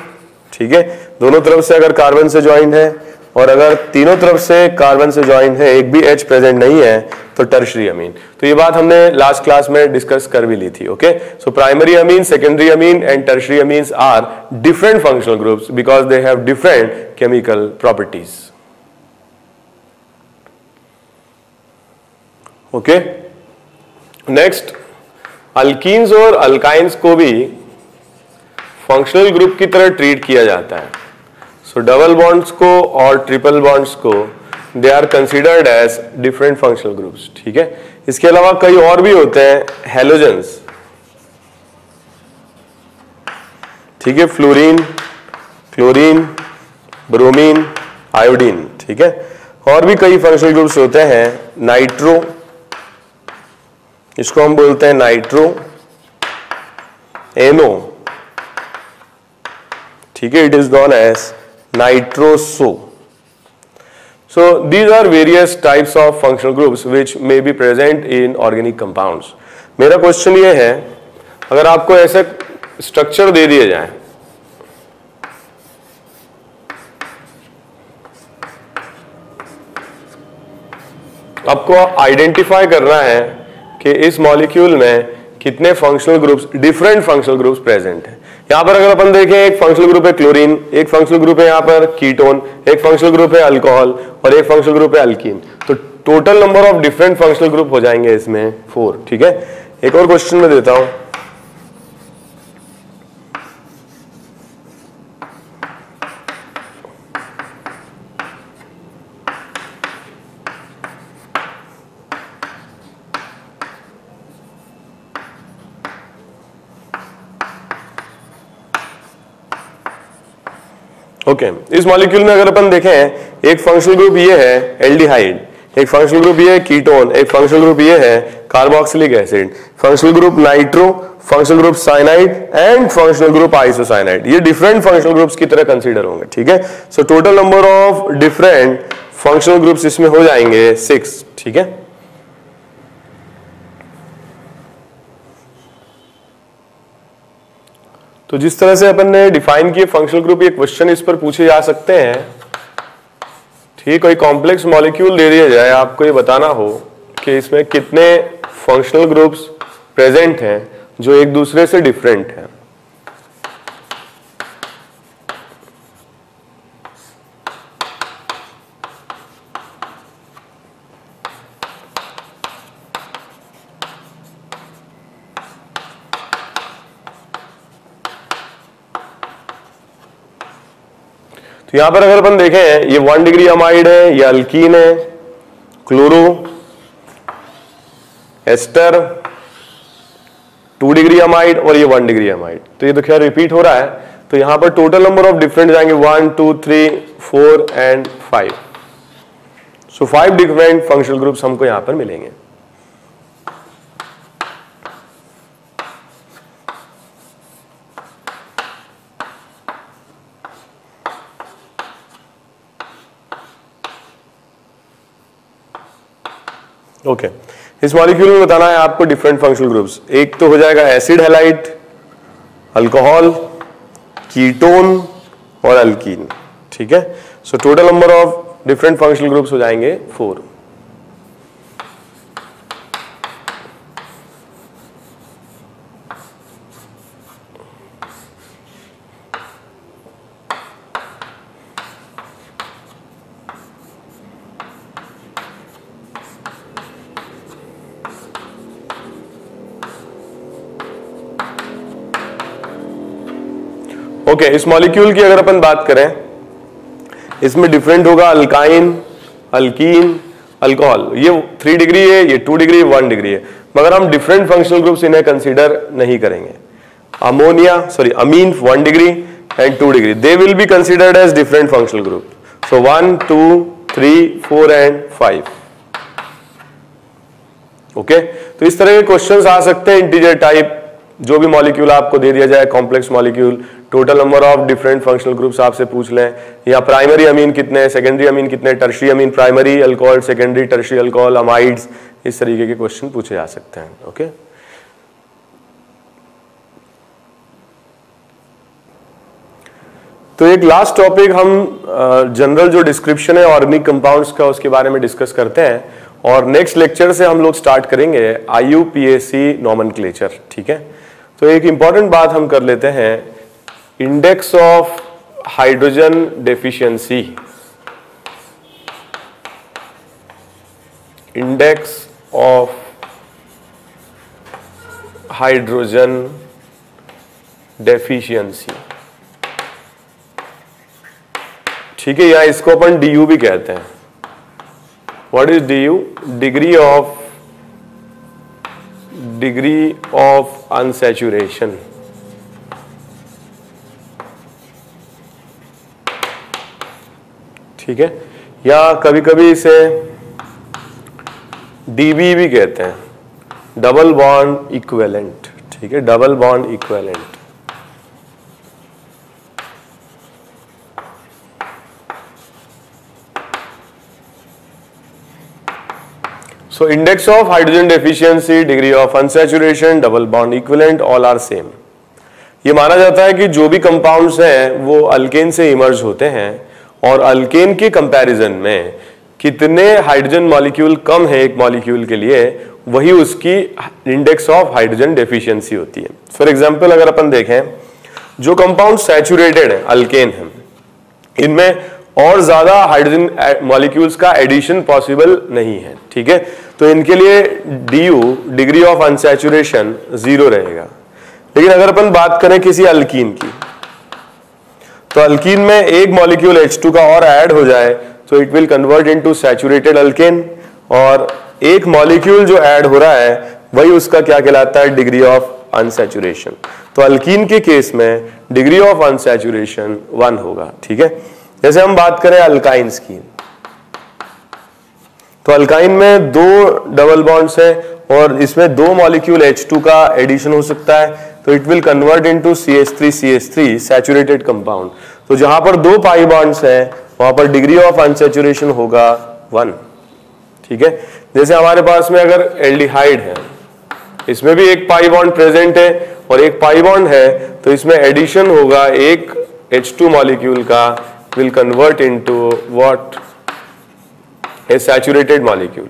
ठीक है। दोनों तरफ से अगर कार्बन से ज्वाइंट है, और अगर तीनों तरफ से कार्बन से ज्वाइंट है, एक भी H प्रेजेंट नहीं है, तो टर्शरी अमीन। तो ये बात हमने लास्ट क्लास में डिस्कस कर भी ली थी। Okay so primary amine, secondary amine and tertiary amines are different functional groups because they have different chemical properties. Okay next, alkenes और अल्काइंस को भी फंक्शनल ग्रुप की तरह ट्रीट किया जाता है। सो डबल बॉन्ड्स को और ट्रिपल बॉन्ड्स को they are considered as different functional groups, ठीक है। इसके अलावा कई और भी होते हैं, हेलोजेंस, ठीक है, फ्लोरीन, क्लोरीन, ब्रोमीन, आयोडीन, ठीक है। और भी कई फंक्शनल ग्रुप्स होते हैं, नाइट्रो, इसको हम बोलते हैं नाइट्रो, एनो, ठीक है, it is known as nitroso. So these are various types of functional groups which may be present in organic compounds. मेरा क्वेश्चन ये है, अगर आपको ऐसे स्ट्रक्चर दे दिए जाए, आपको आइडेंटिफाई करना है कि इस मॉलिक्यूल में कितने functional groups, different functional groups present हैं। यहां पर अगर अपन देखें, एक फंक्शनल ग्रुप है क्लोरीन, एक फंक्शनल ग्रुप है यहाँ पर कीटोन, एक फंक्शनल ग्रुप है अल्कोहल और एक फंक्शनल ग्रुप है अल्कीन। तो total number of different functional group हो जाएंगे इसमें 4। ठीक है, एक और क्वेश्चन में देता हूं। ओके, इस मॉलिक्यूल में अगर अपन देखें, एक फंक्शनल ग्रुप ये है एल्डिहाइड, एक फंक्शनल ग्रुप ये है कीटोन, एक फंक्शनल ग्रुप ये है carboxylic acid, functional group nitro, functional group cyanide and functional group isocyanide. ये डिफरेंट फंक्शनल ग्रुप्स की तरह कंसीडर होंगे। ठीक है, so total number of different functional groups इसमें हो जाएंगे 6। ठीक है, तो जिस तरह से अपन ने डिफाइन किए फंक्शनल ग्रुप, ये क्वेश्चन इस पर पूछे जा सकते हैं। ठीक, कोई कॉम्प्लेक्स मॉलिक्यूल दे दिया जाए, आपको ये बताना हो कि इसमें कितने फंक्शनल ग्रुप्स प्रेजेंट हैं जो एक दूसरे से डिफरेंट हैं। तो यहां पर अगर अपन देखें, ये 1 डिग्री अमाइड है, ये अल्कीन है, क्लोरो, एस्टर, 2 डिग्री अमाइड और ये 1 डिग्री अमाइड। तो ये तो खैर रिपीट हो रहा है। तो यहां पर टोटल नंबर ऑफ डिफरेंट जाएंगे 1 2 3 4 and 5। So 5 different functional groups हमको यहां पर मिलेंगे। ओके, इस मॉलिक्यूल में बताना है आपको डिफरेंट फंक्शनल ग्रुप्स। एक तो हो जाएगा एसिड हैलाइड, अल्कोहल, कीटोन और अल्कीन। ठीक है, so total number of different functional groups हो जाएंगे 4। ओके, इस मॉलिक्यूल की अगर अपन बात करें, इसमें डिफरेंट होगा अल्काइन, अल्कीन, अल्कोहल। ये 3 डिग्री है, ये 2 डिग्री, 1 डिग्री है, मगर हम डिफरेंट फंक्शनल ग्रुप्स इन्हें कंसीडर नहीं करेंगे। Amine 1 degree and 2 degree, they will be considered as different functional group. So 1 2 3 4 and 5। Okay, तो इस तरह के क्वेश्चंस आ सकते हैं इंटीजर टाइप। जो भी मॉलिक्यूल आपको दे दिया जाए, complex molecule, total number of different functional groups आपसे पूछ लें, या प्राइमरी अमीन कितने, सेकेंडरी अमीन कितने, tertiary amine, primary alcohol, secondary tertiary alcohol, amides, इस तरीके के क्वेश्चन पूछे जा सकते हैं। ओके, तो एक लास्ट टॉपिक हम जनरल जो डिस्क्रिप्शन है ऑर्गेनिक कंपाउंड्स का, उसके बारे में डिस्कस करते हैं, और नेक्स्ट लेक्चर से हम लोग स्टार्ट करेंगे IUPAC नॉमेनक्लेचर। ठीक है, तो एक इंपॉर्टेंट बात हम कर लेते हैं, index of hydrogen deficiency. Index of hydrogen deficiency. ठीक है, या इसको अपन DU भी कहते हैं। What is DU? Degree of unsaturation. ठीक है, या कभी कभी इसे DB भी कहते हैं, डबल बॉन्ड इक्विवेलेंट। ठीक है, double bond equivalent. So index of hydrogen deficiency, degree of unsaturation, double bond equivalent, all are same। ये माना जाता है कि जो भी कंपाउंड्स हैं वो अल्केन से इमर्ज होते हैं, और अल्केन के कंपैरिजन में कितने हाइड्रोजन मॉलिक्यूल कम है एक मॉलिक्यूल के लिए, वही उसकी इंडेक्स ऑफ हाइड्रोजन डेफिशिएंसी होती है। फॉर एग्जांपल अगर अपन देखें, जो कंपाउंड सैचुरेटेड है, अल्केन है, इनमें और ज्यादा हाइड्रोजन मॉलिक्यूल्स का एडिशन पॉसिबल नहीं है, ठीक है। तो इनके लिए DU, डिग्री ऑफ अनसैचुरेशन, 0 रहेगा। लेकिन अगर अपन बात करें किसी अल्कीन की, तो अल्कीन में एक मॉलिक्यूल H2 का और ऐड हो जाए तो it will convert into saturated alkane, और एक मॉलिक्यूल जो ऐड हो रहा है वही उसका क्या कहलाता है, डिग्री ऑफ अनसैचुरेशन। तो अल्कीन के केस में डिग्री ऑफ अनसैचुरेशन 1 होगा, ठीक है। जैसे हम बात करें अल्काइंस की, तो अल्काइन में 2 डबल बॉन्ड्स है और इसमें 2 मॉलिक्यूल H2 का एडिशन हो सकता है, तो it will convert into CH3 saturated compound. तो जहां पर 2 पाई बॉन्ड्स है वहां पर डिग्री ऑफ अनसैचुरेशन होगा 1, ठीक है। जैसे हमारे पास में अगर एल्डिहाइड है, इसमें भी एक पाई बॉन्ड प्रेजेंट है और एक पाई बॉन्ड है, तो इसमें एडिशन होगा एक H2 मॉलिक्यूल का, will convert into what, A saturated molecule.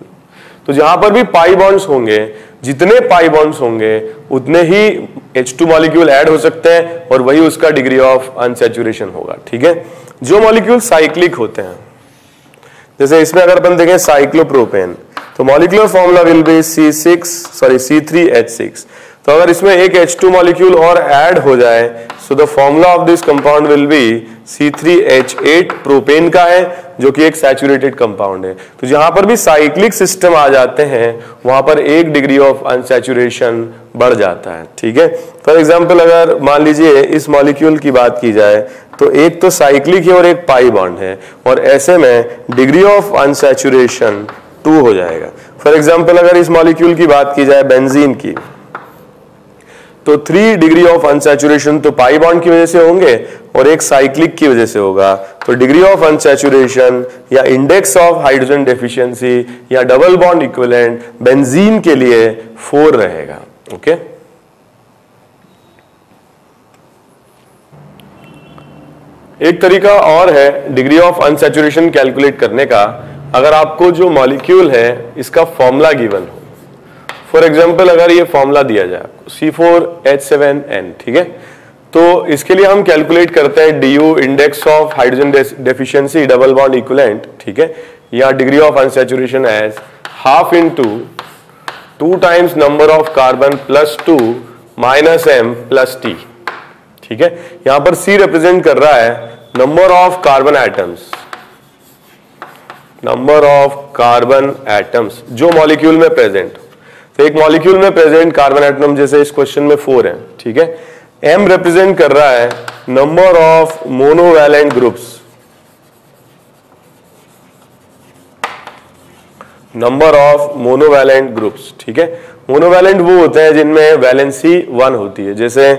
तो जहां पर भी पाई बॉन्ड्स होंगे, जितने पाई बॉन्ड्स होंगे उतने ही H2 मॉलिक्यूल ऐड हो सकते हैं और वही उसका डिग्री ऑफ अनसैचुरेशन होगा, ठीक है। जो मॉलिक्यूल साइक्लिक होते हैं, जैसे इसमें अगर अपन देखें साइक्लोप्रोपेन, तो molecular formula will be C3H6। तो अगर इसमें एक H2 मॉलिक्यूल और ऐड हो जाए, so the formula of this compound will be C3H8, propane का है जो कि एक सैचुरेटेड कंपाउंड है। तो जहां पर भी साइक्लिक सिस्टम आ जाते हैं वहां पर एक डिग्री ऑफ अनसैचुरेशन बढ़ जाता है, ठीक है। फॉर एग्जांपल अगर मान लीजिए इस मॉलिक्यूल की बात की जाए, तो एक तो साइक्लिक है और एक पाई बॉन्ड है, और ऐसे में डिग्री ऑफ अनसैचुरेशन 2 हो जाएगा। फॉर एग्जांपल अगर इस मॉलिक्यूल की बात की जाए बेंजीन की, तो 3 डिग्री ऑफ अनसैचुरेशन तो पाई बॉन्ड की वजह से होंगे और एक साइक्लिक की वजह से होगा। तो डिग्री ऑफ अनसैचुरेशन या इंडेक्स ऑफ हाइड्रोजन डेफिशिएंसी या डबल बॉन्ड इक्विवेलेंट बेंजीन के लिए 4 रहेगा, ओके। एक तरीका और है डिग्री ऑफ अनसैचुरेशन कैलकुलेट करने का, अगर आपको जो मॉलिक्यूल है इसका फॉर्मूला गिवन हो। फॉर एग्जांपल अगर ये फॉर्मूला दिया जाए आपको C4H7N, ठीक है, तो इसके लिए हम कैलकुलेट करते हैं DU, index of hydrogen deficiency double bond equivalent, ठीक है, या degree of unsaturation as half into 2 times number of carbon plus 2 minus M plus T, ठीक है। यहां पर C रिप्रेजेंट कर रहा है number of carbon atoms, number of carbon atoms जो मॉलिक्यूल में प्रेजेंट। तो एक मॉलिक्यूल में प्रेजेंट कार्बन एटम जैसे इस क्वेश्चन में 4 है, ठीक है। M रिप्रेजेंट कर रहा है number of monovalent groups, number of monovalent groups, ठीक है। मोनोवैलेंट वो होते हैं जिनमें वैलेंसी 1 होती है, जैसे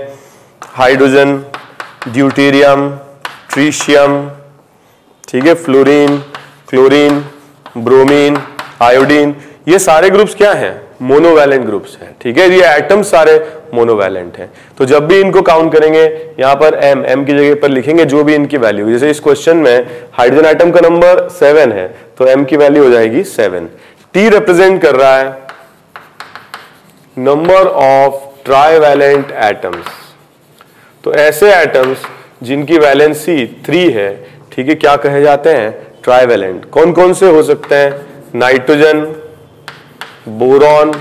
हाइड्रोजन, ड्यूटेरियम, ट्रीशियम, ठीक है, फ्लोरीन, क्लोरीन, ब्रोमीन, आयोडीन, ये सारे ग्रुप्स क्या हैं, मोनोवैलेंट ग्रुप्स हैं, ठीक है। ये एटम्स सारे मोनोवैलेंट हैं। तो जब भी इनको काउंट करेंगे यहाँ पर M की जगह पर लिखेंगे जो भी इनकी वैल्यू, जैसे इस क्वेश्चन में हाइड्रोजन एटम का नंबर 7 है तो M की वैल्यू हो जाएगी 7। T रिप्रेजेंट कर रहा है नंबर ऑफ ट्राइवैलेंट एटम्स, तो ऐसे एटम्स जिनकी वैलेंसी 3 है, ठीक है, क्या कहे जाते हैं, ट्राइवैलेंट। कौन कौन से हो सकते हैं, नाइट्रोजन, बोरॉन,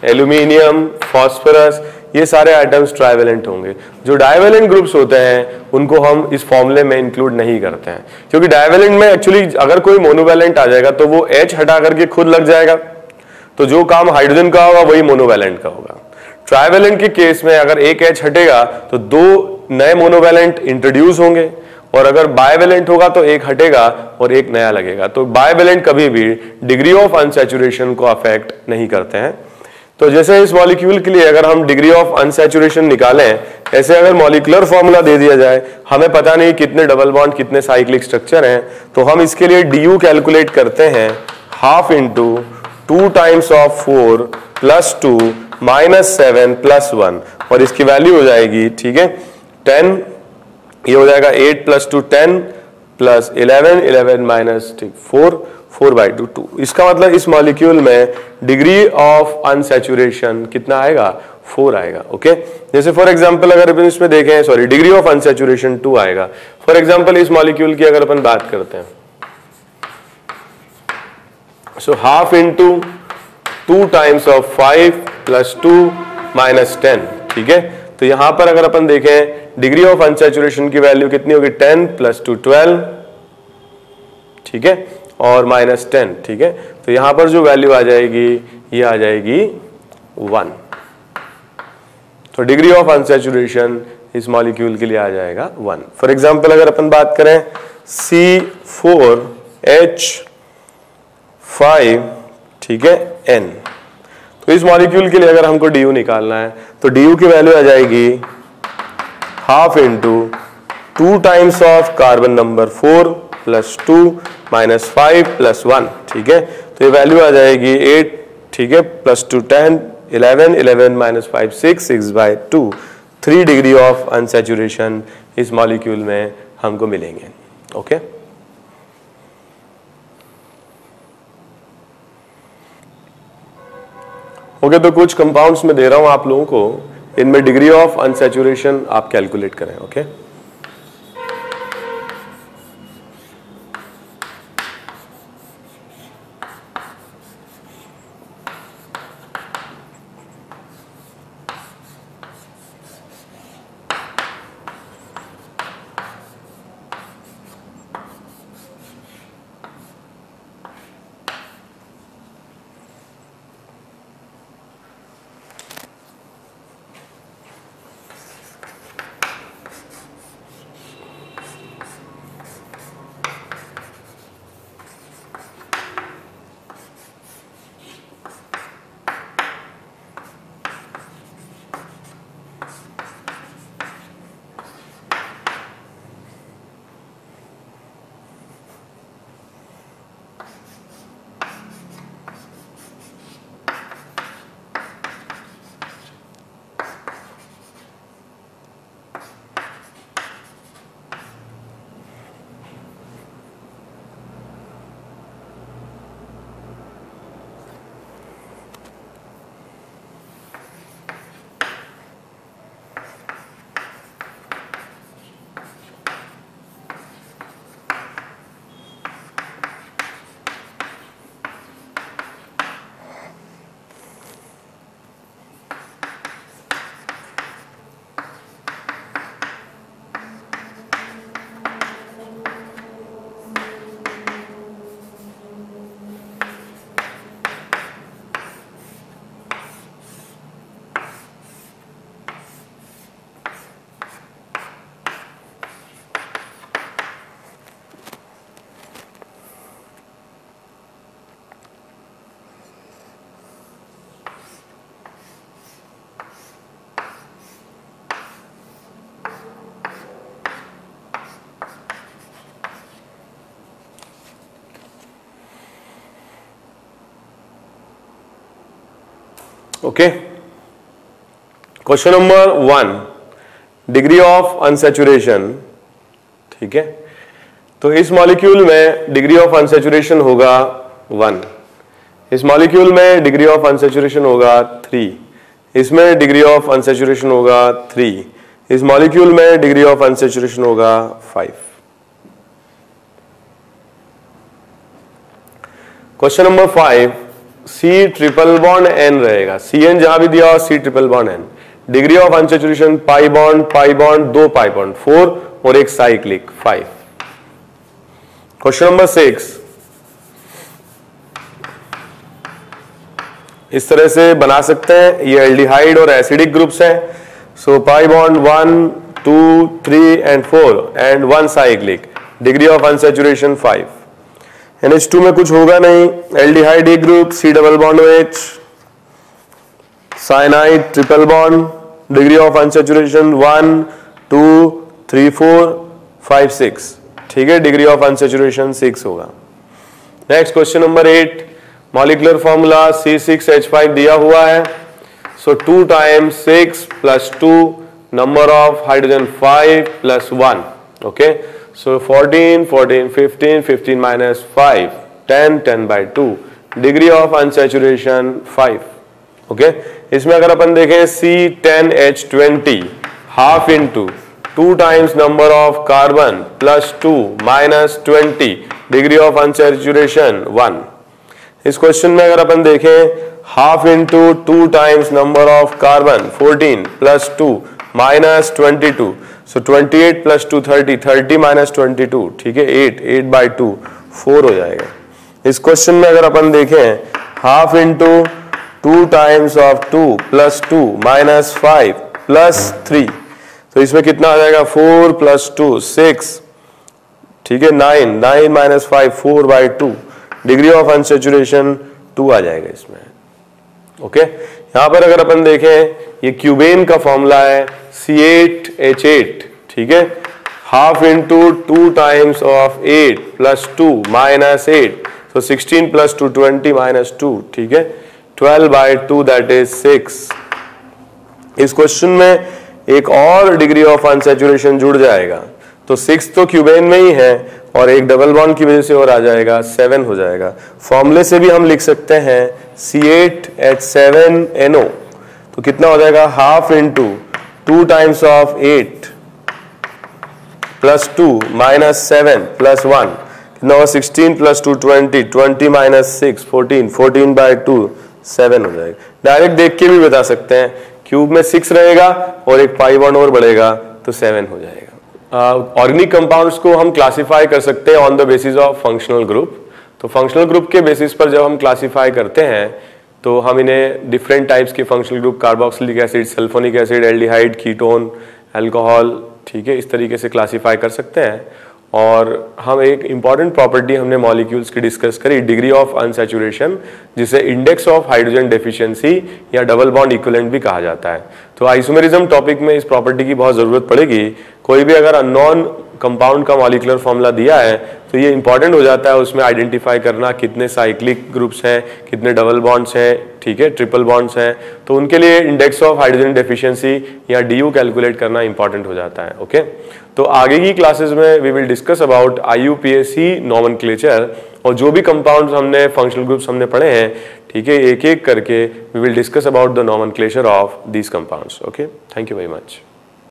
एल्यूमिनियम, फास्फोरस, ये सारे एटम्स ट्राइवैलेंट होंगे। जो डाइवैलेंट ग्रुप्स होते हैं उनको हम इस फॉर्मूले में इंक्लूड नहीं करते हैं, क्योंकि डाइवैलेंट में एक्चुअली अगर कोई मोनोवैलेंट आ जाएगा तो वो H हटा करके खुद लग जाएगा, तो जो काम हाइड्रोजन का होगा वही मोनोवैलेंट का होगा। ट्राइवैलेंट के केस में अगर एक H हटेगा तो 2 नए मोनोवैलेंट इंट्रोड्यूस होंगे, और अगर बायवैलेंट होगा तो एक हटेगा और एक नया लगेगा। तो बायवैलेंट कभी भी डिग्री ऑफ अनसैचुरेशन को अफेक्ट नहीं करते हैं। तो जैसे इस मॉलिक्यूल के लिए अगर हम डिग्री ऑफ अनसैचुरेशन निकालें, ऐसे अगर मॉलिक्यूलर फॉर्मूला दे दिया जाए, हमें पता नहीं कितने डबल बॉन्ड कितने साइक्लिक स्ट्रक्चर हैं, तो हम इसके लिए DU कैलकुलेट करते हैं half into 2 times of 4 plus 2 minus 7 plus 1, और इसकी वैल्यू हो जाएगी, ठीक है, 10, ये हो जाएगा 8 प्लस 2 10 प्लस 11, 11 माइनस 4, 4/2, 2। इसका मतलब इस मॉलिक्यूल में डिग्री ऑफ अनसैचुरेशन कितना आएगा? 4 आएगा। ओके, जैसे फॉर एग्जांपल अगर अपन इसमें देखें, सॉरी, डिग्री ऑफ अनसैचुरेशन 2 आएगा। फॉर एग्जांपल इस मॉलिक्यूल की अगर अपन बात करते हैं, so half into 2 times of 5 plus 2 minus 10, ठीक है। तो यहां पर अगर अपन देखें डिग्री ऑफ अनसैचुरेशन की वैल्यू कितनी होगी? 10 प्लस 2 12, ठीक है, और माइनस 10, ठीक है। तो यहां पर जो वैल्यू आ जाएगी ये आ जाएगी 1। तो डिग्री ऑफ अनसैचुरेशन इस मॉलिक्यूल के लिए आ जाएगा 1। फॉर एग्जांपल अगर अपन बात करें C4H5, ठीक है, N, तो इस मॉलिक्यूल के लिए अगर हमको DU निकालना है तो DU की वैल्यू आ जाएगी half into 2 times of carbon number 4 plus 2 minus 5 plus 1, ठीक है। तो ये वैल्यू आ जाएगी 8, ठीक है, plus 2 10, 11, 11 minus 5 6, 6/2। 3 degree of unsaturation इस मॉलिक्यूल में हमको मिलेंगे। ओके, ओके, तो कुछ कंपाउंड्स में दे रहा हूं आप लोगों को, इनमें डिग्री ऑफ अनसैचुरेशन आप कैलकुलेट करें। Okay, okay, question number 1, degree of unsaturation, ठीक है। तो इस मॉलिक्यूल में डिग्री ऑफ अनसैचुरेशन होगा 1, इस मॉलिक्यूल में डिग्री ऑफ अनसैचुरेशन होगा 3, इसमें डिग्री ऑफ अनसैचुरेशन होगा 3, इस मॉलिक्यूल में डिग्री ऑफ अनसैचुरेशन होगा 5। Question number 5, C triple bond N रहेगा, CN जहां भी दिया हो C triple bond N, degree of unsaturation pi bond 2 pi bond 4 और एक साइक्लिक 5। क्वेश्चन नंबर 6, इस तरह से बना सकते हैं, ये एल्डिहाइड और एसिडिक ग्रुप्स हैं। So pi bond 1 2 3 and 4 and 1 cyclic, degree of unsaturation 5। NH2 में कुछ होगा नहीं, एल्डिहाइड एक group, C double bond OH, cyanide triple bond, degree of unsaturation 1 2 3 4 5 6, ठीक है, डिग्री ऑफ अनसैचुरेशन 6 होगा। Next question number 8, molecular formula C6H5 दिया हुआ है। सो 2 times 6 plus 2 number of hydrogen 5 plus 1। Okay, So 14, 14, 15, 15 minus 5, 10, 10 by 2. Degree of unsaturation 5. Okay? इसमें अगर अपन देखें C10H20 half into 2 times number of carbon plus 2 minus 20 degree of unsaturation 1. इस question में अगर अपन देखें half into 2 times number of carbon 14 plus 2 minus 22, so 28 plus 2 30, 30 minus 22, ठीक है 8 by 2 4 हो जाएगा। इस क्वेश्चन में अगर अपन देखें half into 2 times of 2 plus 2 minus 5 plus 3, तो इसमें कितना आ जाएगा 4 plus 2 6, ठीक है 9 minus 5 4 by 2, degree of unsaturation 2 आ जाएगा इसमें। ओके यहाँ पर अगर अपन देखें ये क्यूबेन का फॉर्मूला है C8H8, ठीक है half into 2 times of 8 plus 2 minus 8, तो 16 प्लस 2 20 माइनस 2, ठीक है 12 बाई 2 दैट इज 6। इस क्वेश्चन में एक और डिग्री ऑफ अनसैचुरेशन जुड़ जाएगा, तो 6 तो क्यूबेन में ही है और एक डबल बॉन्ड की वजह से और आ जाएगा 7 हो जाएगा। फॉर्मूले से भी हम लिख सकते हैं C8H7NO, तो कितना हो जाएगा half into 2 times of 8 plus 2 minus 7 plus 1, कितना होगा 16 प्लस 2 20, 20 माइनस 6 14, 14 बाई 2 7 हो जाएगा। डायरेक्ट देख के भी बता सकते हैं, क्यूब में 6 रहेगा और एक पाई बॉन्ड और बढ़ेगा तो 7 हो जाएगा। ऑर्गेनिक कंपाउंड्स को हम क्लासिफाई कर सकते हैं on the basis of functional group. तो फंक्शनल ग्रुप के बेसिस पर जब हम क्लासिफाई करते हैं तो हम इन्हें डिफरेंट टाइप्स के functional group carboxylic acid, sulphonic acid, aldehyde, ketone, alcohol, ठीक है इस तरीके से क्लासिफाई कर सकते हैं। और हम एक इंपॉर्टेंट प्रॉपर्टी हमने मॉलिक्यूल्स की डिस्कस करी, डिग्री ऑफ अनसैचुरेशन, जिसे इंडेक्स ऑफ हाइड्रोजन डेफिशिएंसी या डबल बॉन्ड इक्विवेलेंट भी कहा जाता है। तो आइसोमेरिज्म टॉपिक में इस प्रॉपर्टी की बहुत जरूरत पड़ेगी। कोई भी अगर अननोन कंपाउंड का मॉलिक्यूलर फॉर्मूला दिया है तो ये इंपॉर्टेंट हो जाता है उसमें आइडेंटिफाई करना कितने साइक्लिक ग्रुप्स हैं, कितने डबल बॉन्ड्स हैं, ठीक है ट्रिपल बॉन्ड्स हैं, तो उनके लिए इंडेक्स ऑफ हाइड्रोजन डेफिशिएंसी या DU कैलकुलेट करना इंपॉर्टेंट हो जाता है। ओके तो आगे की क्लासेस में we will discuss about IUPAC nomenclature, और जो भी कंपाउंड्स हमने फंक्शनल ग्रुप्स हमने पढ़े हैं, ठीक है एक एक करके we will discuss about the nomenclature of these compounds. Okay thank you very much.